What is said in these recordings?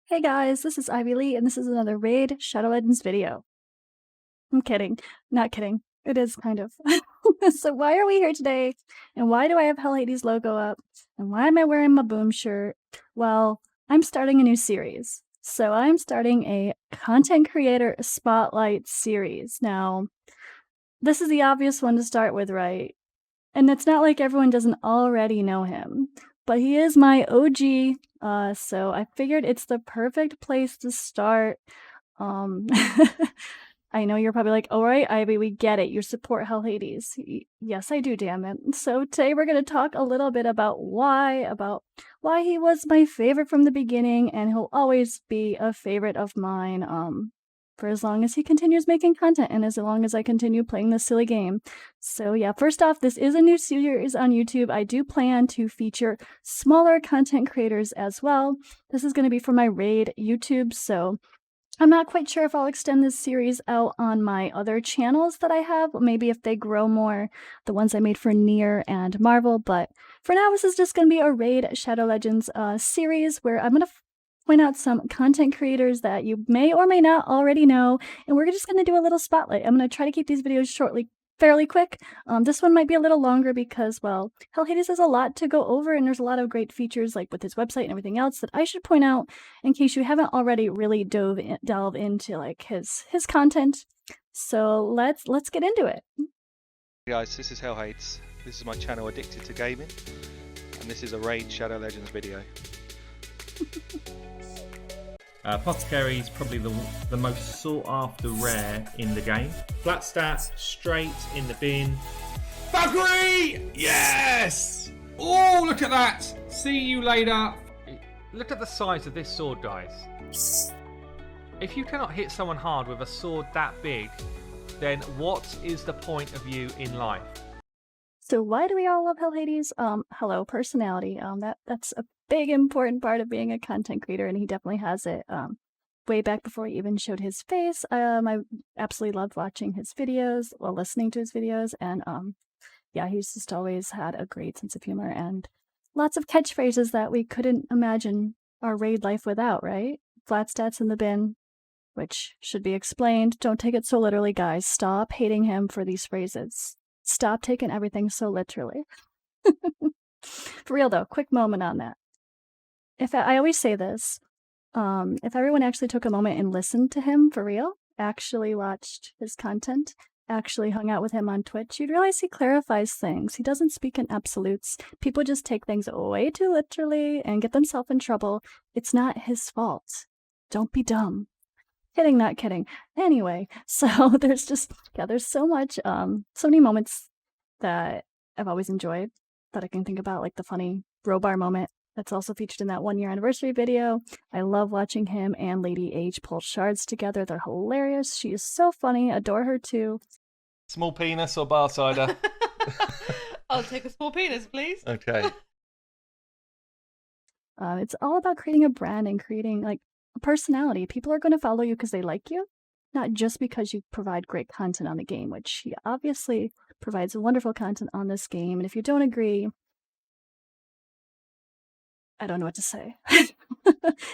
Hey guys, this is Ivy Lee, and this is another Raid Shadow Legends video. I'm kidding. Not kidding. It is kind of. So why are we here today? And why do I have Hell Hades logo up? And why am I wearing my boom shirt? Well, I'm starting a new series. So I'm starting a content creator spotlight series. Now, this is the obvious one to start with, right? And it's not like everyone doesn't already know him, but he is my OG, so I figured it's the perfect place to start. Um, I know you're probably like, all right, Ivy, we get it. You support Hell Hades. Yes, I do, damn it. So today we're going to talk a little bit about why he was my favorite from the beginning, and he'll always be a favorite of mine. For as long as he continues making content and as long as I continue playing this silly game. So yeah, first off, this is a new series on YouTube. I do plan to feature smaller content creators as well. This is going to be for my Raid YouTube, so I'm not quite sure if I'll extend this series out on my other channels that I have, maybe if they grow more, the ones I made for Nier and Marvel, but for now this is just going to be a Raid Shadow Legends series where I'm going to point out some content creators that you may or may not already know, and we're just going to do a little spotlight. I'm going to try to keep these videos fairly quick. This one might be a little longer because, well, Hell Hades has a lot to go over, and there's a lot of great features like with his website and everything else that I should point out in case you haven't already really delve into like his content. So let's get into it. Hey guys, this is Hell Hades. This is my channel Addicted to Gaming, and this is a Raid Shadow Legends video. Apothecary is probably the most sought after rare in the game. Flat stats, straight in the bin. Valkyrie! Yes! Oh, look at that! See you later. Look at the size of this sword, guys. If you cannot hit someone hard with a sword that big, then what is the point of you in life? So why do we all love Hell Hades? Hello, personality. That's a big important part of being a content creator, and he definitely has it. Way back before he even showed his face, I absolutely loved watching his videos, well, listening to his videos, and yeah, he's just always had a great sense of humor and lots of catchphrases that we couldn't imagine our raid life without, right? Flat stats in the bin, which should be explained. Don't take it so literally, guys. Stop hating him for these phrases. Stop taking everything so literally. For real though, quick moment on that. I always say this, if everyone actually took a moment and listened to him for real, actually watched his content, actually hung out with him on Twitch, you'd realize he clarifies things. He doesn't speak in absolutes. People just take things way too literally and get themselves in trouble. It's not his fault. Don't be dumb. Kidding, not kidding. Anyway, so there's so much, so many moments that I've always enjoyed that I can think about, like the funny Robar moment that's also featured in that 1-year anniversary video. I love watching him and Lady H pull shards together. They're hilarious. She is so funny. Adore her too. Small penis or bar cider? I'll take a small penis, please. Okay. It's all about creating a brand and creating like a personality. People are going to follow you because they like you, not just because you provide great content on the game, which he obviously provides wonderful content on this game. And if you don't agree, I don't know what to say. He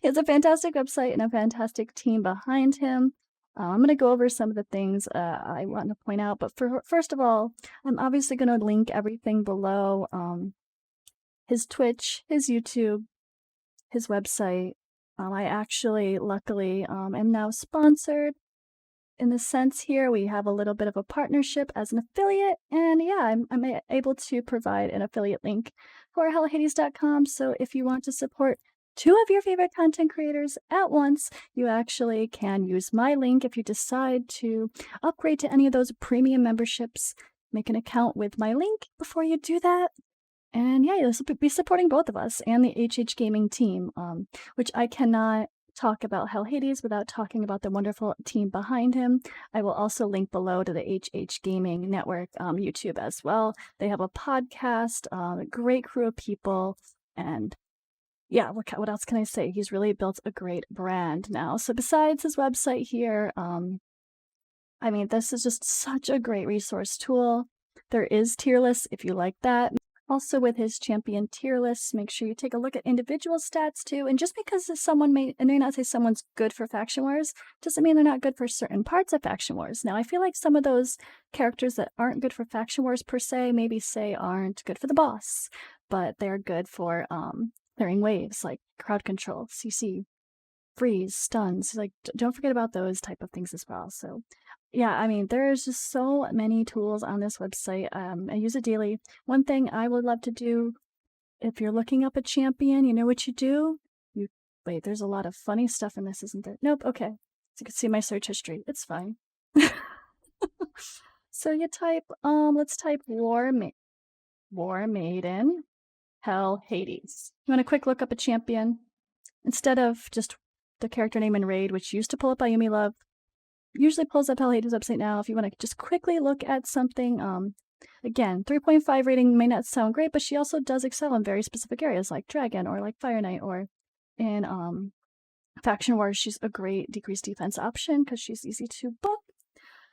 has a fantastic website and a fantastic team behind him. I'm going to go over some of the things I want to point out, but first of all, I'm obviously going to link everything below. His Twitch, his YouTube, his website. I actually, luckily, am now sponsored. In the sense here, we have a little bit of a partnership as an affiliate, and yeah, I'm able to provide an affiliate link for hellhades.com. So if you want to support 2 of your favorite content creators at once, you actually can use my link. If you decide to upgrade to any of those premium memberships, make an account with my link before you do that. And yeah, this will be supporting both of us and the HH Gaming team, which I cannot talk about Hell Hades without talking about the wonderful team behind him. I will also link below to the HH Gaming Network YouTube as well. They have a podcast, a great crew of people, and yeah, what else can I say? He's really built a great brand now. So besides his website here, I mean, this is just such a great resource tool. There is tier lists if you like that. Also with his champion tier lists, make sure you take a look at individual stats too. And just because someone may not say someone's good for Faction Wars, doesn't mean they're not good for certain parts of Faction Wars. Now, I feel like some of those characters that aren't good for Faction Wars per se, maybe say aren't good for the boss, but they're good for clearing waves, like crowd control, CC, freeze, stuns. Like, don't forget about those type of things as well. So yeah, I mean, there's just so many tools on this website. I use it daily. One thing I would love to do, if you're looking up a champion, you know what you do? Wait, there's a lot of funny stuff in this, isn't there? Nope, okay. So you can see my search history. It's fine. So you type, let's type War Maiden, Hell, Hades. You want to quick look up a champion? Instead of just the character name in Raid, which used to pull up by Yumi Love, usually pulls up Hell Hades website now. If you want to just quickly look at something, again, 3.5 rating may not sound great, but she also does excel in very specific areas like Dragon or like Fire Knight, or in Faction Wars, she's a great decreased defense option because she's easy to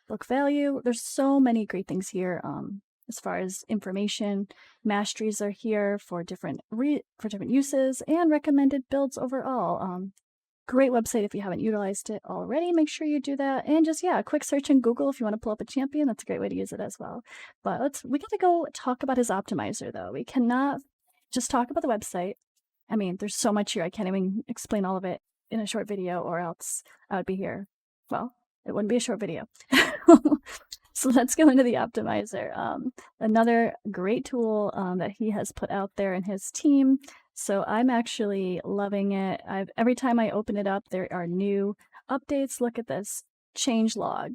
book value. There's so many great things here. As far as information, masteries are here for different uses and recommended builds overall. Great website if you haven't utilized it already. Make sure you do that. And just, yeah, a quick search in Google if you want to pull up a champion. That's a great way to use it as well. But we got to go talk about his optimizer, though. We cannot just talk about the website. I mean, there's so much here. I can't even explain all of it in a short video, or else I would be here. Well, it wouldn't be a short video. So let's go into the optimizer. Another great tool that he has put out there in his team. So I'm actually loving it. Every time I open it up, there are new updates. Look at this change log.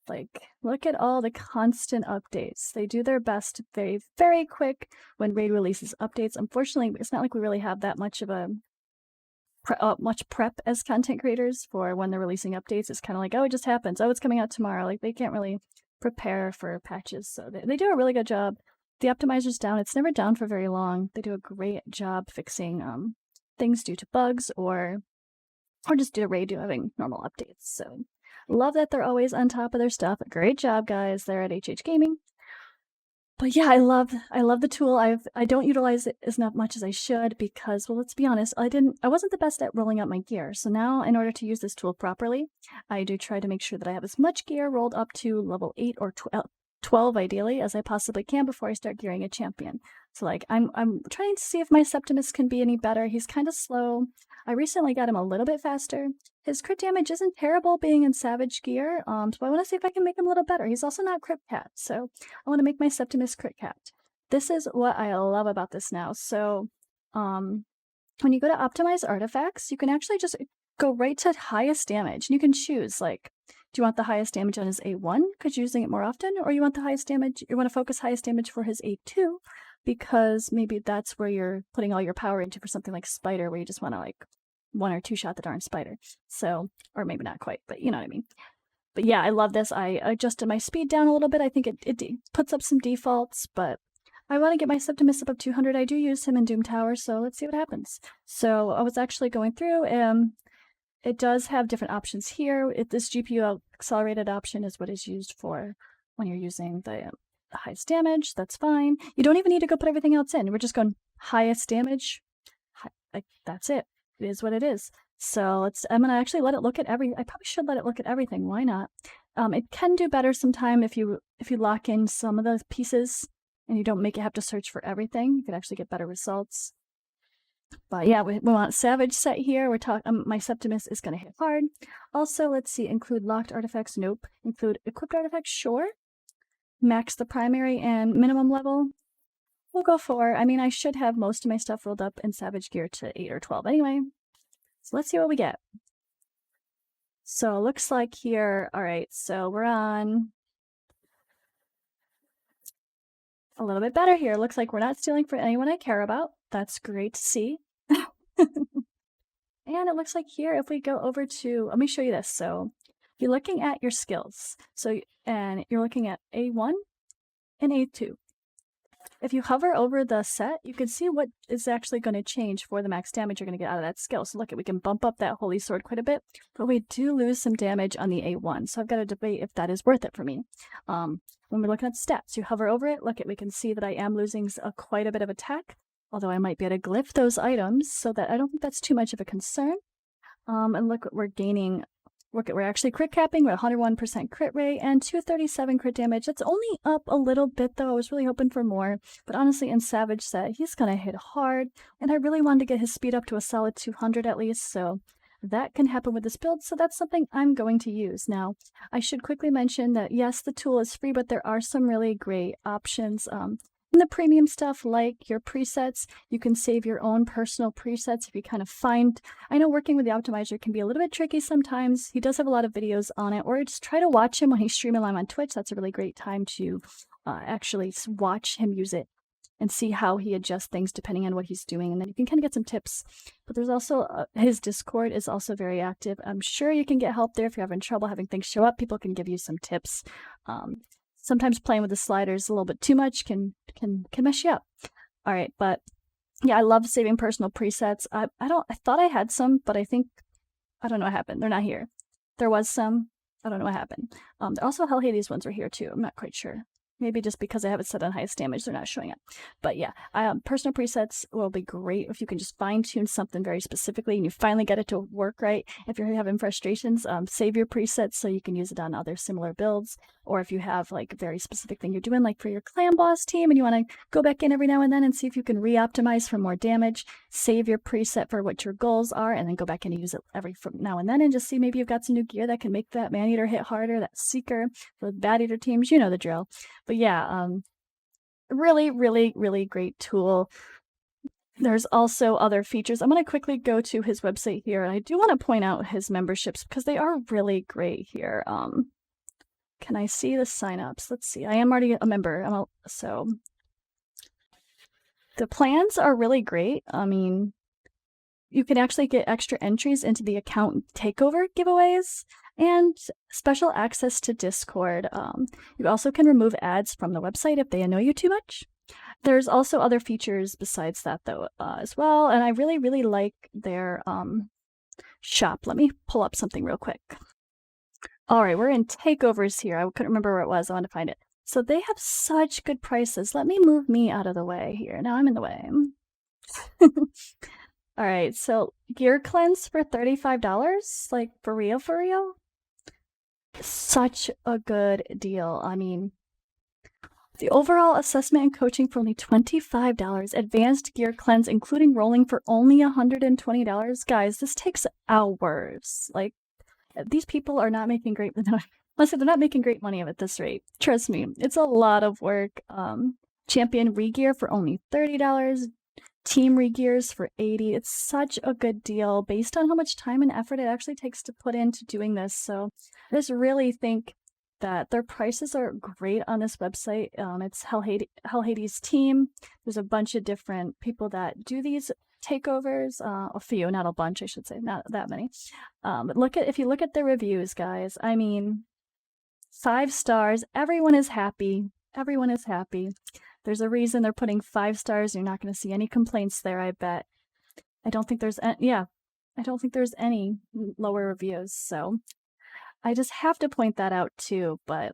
Like, look at all the constant updates. They do their best to very, very quick when Raid releases updates. Unfortunately, it's not like we really have that much of a much prep as content creators for when they're releasing updates. It's kind of like, oh, it just happens. Oh, it's coming out tomorrow. Like, they can't really prepare for patches. So they do a really good job. The optimizer's down. It's never down for very long. They do a great job fixing things due to bugs or just due to Raid having normal updates. So love that they're always on top of their stuff. Great job, guys, there at HH Gaming. But yeah, I love the tool. I don't utilize it as much as I should because, well, let's be honest, I wasn't the best at rolling out my gear. So now, in order to use this tool properly, I do try to make sure that I have as much gear rolled up to level 8 or 12 ideally as I possibly can before I start gearing a champion. So like I'm trying to see if my Septimus can be any better. He's kind of slow. I recently got him a little bit faster. His crit damage isn't terrible being in Savage gear, so I want to see if I can make him a little better. He's also not crit cat, so I want to make my Septimus crit cat. This is what I love about this now. So when you go to optimize artifacts, you can actually just go right to highest damage. And you can choose, like, do you want the highest damage on his A1 because you're using it more often, or you want the highest damage, you want to focus highest damage for his A2 because maybe that's where you're putting all your power into for something like Spider, where you just want to like 1 or 2 shot the darn Spider. So, or maybe not quite, but you know what I mean. But yeah, I love this. I adjusted my speed down a little bit. I think it puts up some defaults, but I want to get my Septimus above 200. I do use him in Doom Tower, so let's see what happens. So I was actually going through, it does have different options here. This GPU accelerated option is what is used for when you're using the highest damage. That's fine. You don't even need to go put everything else in. We're just going highest damage. That's it. It is what it is. So I'm going to actually let it look at I probably should let it look at everything. Why not? It can do better sometime if you lock in some of the pieces and you don't make it have to search for everything. You could actually get better results. But yeah, we want Savage set here. We're talking. My Septimus is going to hit hard. Also, let's see. Include locked artifacts. Nope. Include equipped artifacts. Sure. Max the primary and minimum level. We'll go for. I mean, I should have most of my stuff rolled up in Savage gear to 8 or 12 anyway. So let's see what we get. So it looks like here. All right. So we're on a little bit better here. Looks like we're not stealing for anyone I care about. That's great to see. And it looks like here, if we go over to, let me show you this. So you're looking at your skills. And you're looking at A1 and A2. if you hover over the set, you can see what is actually going to change for the max damage you're going to get out of that skill. So look, we can bump up that Holy Sword quite a bit, but we do lose some damage on the A1. So I've got to debate if that is worth it for me. When we're looking at stats, you hover over it, look, we can see that I am losing quite a bit of attack, although I might be able to glyph those items, so that I don't think that's too much of a concern. And look what we're gaining. Look, we're actually crit capping. We're 101% crit rate and 237 crit damage. That's only up a little bit, though. I was really hoping for more. But honestly, in Savage set, he's going to hit hard. And I really wanted to get his speed up to a solid 200 at least. So that can happen with this build. So that's something I'm going to use. Now, I should quickly mention that, yes, the tool is free, but there are some really great options. In the premium stuff, like your presets, you can save your own personal presets if you kind of find... I know working with the optimizer can be a little bit tricky sometimes. He does have a lot of videos on it, or just try to watch him when he's streaming live on Twitch. That's a really great time to actually watch him use it and see how he adjusts things depending on what he's doing, and then you can kind of get some tips. But there's also his Discord is also very active. I'm sure you can get help there if you're having trouble having things show up. People can give you some tips. Sometimes playing with the sliders a little bit too much can mess you up. All right, but yeah, I love saving personal presets. I thought I had some, but I don't know what happened. They're not here. There was some. I don't know what happened. Also, Hell Hades ones are here too. I'm not quite sure. Maybe just because I have it set on highest damage, they're not showing up. But yeah, personal presets will be great if you can just fine-tune something very specifically and you finally get it to work right. If you're having frustrations, save your presets so you can use it on other similar builds. Or if you have like a very specific thing you're doing, like for your clan boss team, and you want to go back in every now and then and see if you can re-optimize for more damage, save your preset for what your goals are, and then go back in and use it every from now and then, and just see maybe you've got some new gear that can make that man-eater hit harder, that seeker for the bat-eater teams. You know the drill. But yeah, really, really, really great tool. There's also other features. I'm going to quickly go to his website here, and I do want to point out his memberships because they are really great here. Can I see the signups? Let's see. I am already a member, so the plans are really great. I mean, you can actually get extra entries into the account takeover giveaways and special access to Discord. You also can remove ads from the website if they annoy you too much. There's also other features besides that, though, as well. And I really, really like their shop. Let me pull up something real quick. All right, we're in takeovers here. I couldn't remember where it was. I want to find it. So they have such good prices. Let me move me out of the way here. Now I'm in the way. All right, so Gear Cleanse for $35? Like, for real, for real? Such a good deal. I mean, the overall assessment and coaching for only $25. Advanced Gear Cleanse, including rolling, for only $120. Guys, this takes hours. Like, these people are not making great... Honestly, they're not making great money at this rate. Trust me, it's a lot of work. Champion Regear for only $30. Team Regears for $80. It's such a good deal based on how much time and effort it actually takes to put into doing this. So I just really think that their prices are great on this website. It's Hell Hades team. There's a bunch of different people that do these takeovers. A few, not a bunch, I should say, not that many. But if you look at the reviews, guys, I mean, 5 stars. Everyone is happy. Everyone is happy. There's a reason they're putting 5 stars. You're not going to see any complaints there, I bet. I don't think there's any lower reviews, so I just have to point that out too. But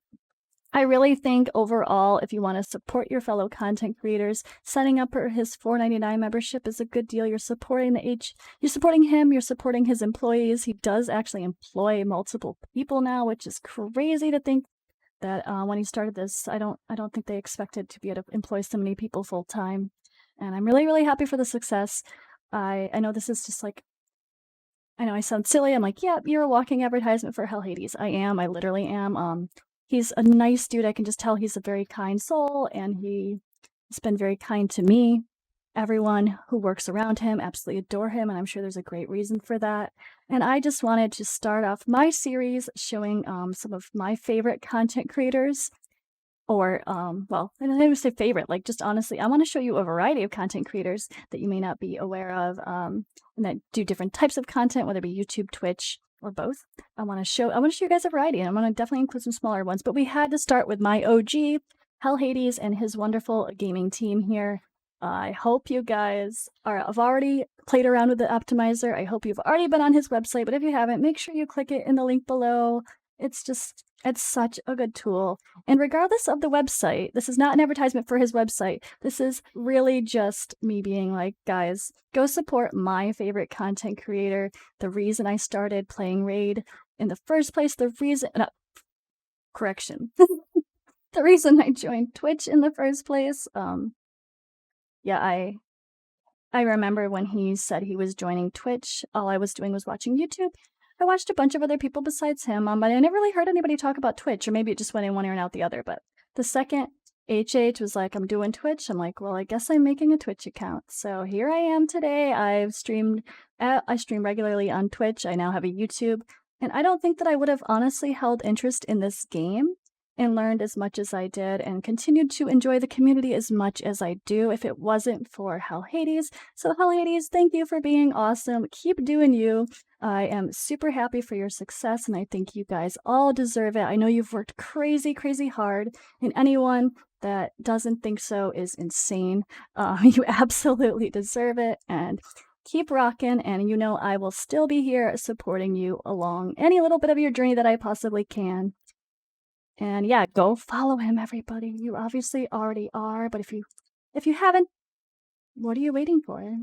I really think overall, if you want to support your fellow content creators, signing up for his $4.99 membership is a good deal. You're supporting you're supporting him, you're supporting his employees. He does actually employ multiple people now, which is crazy to think that when he started this, I don't think they expected to be able to employ so many people full time. And I'm really, really happy for the success. I know this is just like, I know I sound silly. I'm like, yeah, you're a walking advertisement for Hell Hades. I am. I literally am. He's a nice dude. I can just tell he's a very kind soul, and he's been very kind to me. Everyone who works around him absolutely adore him, and I'm sure there's a great reason for that. And I just wanted to start off my series showing some of my favorite content creators. Or, well, I don't even say favorite, like just honestly, I want to show you a variety of content creators that you may not be aware of, and that do different types of content, whether it be YouTube, Twitch, or both. I want to show you guys a variety, and I'm going to definitely include some smaller ones, but we had to start with my OG, Hell Hades and his wonderful gaming team here. I hope you guys have already played around with the optimizer. I hope you've already been on his website, but if you haven't, make sure you click it in the link below. It's such a good tool. And regardless of the website, this is not an advertisement for his website. This is really just me being like, guys, go support my favorite content creator. The reason I started playing Raid in the first place, the reason I joined Twitch in the first place. Yeah, I remember when he said he was joining Twitch, all I was doing was watching YouTube. I watched a bunch of other people besides him, but I never really heard anybody talk about Twitch, or maybe it just went in one ear and out the other. But the second HH was like, I'm doing Twitch, I'm like, well, I guess I'm making a Twitch account. So here I am today. I stream regularly on Twitch. I now have a YouTube. And I don't think that I would have honestly held interest in this game and learned as much as I did and continued to enjoy the community as much as I do if it wasn't for Hell Hades. So Hell Hades, thank you for being awesome. Keep doing you. I am super happy for your success, and I think you guys all deserve it. I know you've worked crazy, crazy hard, and anyone that doesn't think so is insane. You absolutely deserve it, and keep rocking, and you know I will still be here supporting you along any little bit of your journey that I possibly can. And yeah, go follow him, everybody. You obviously already are, but if you haven't, what are you waiting for?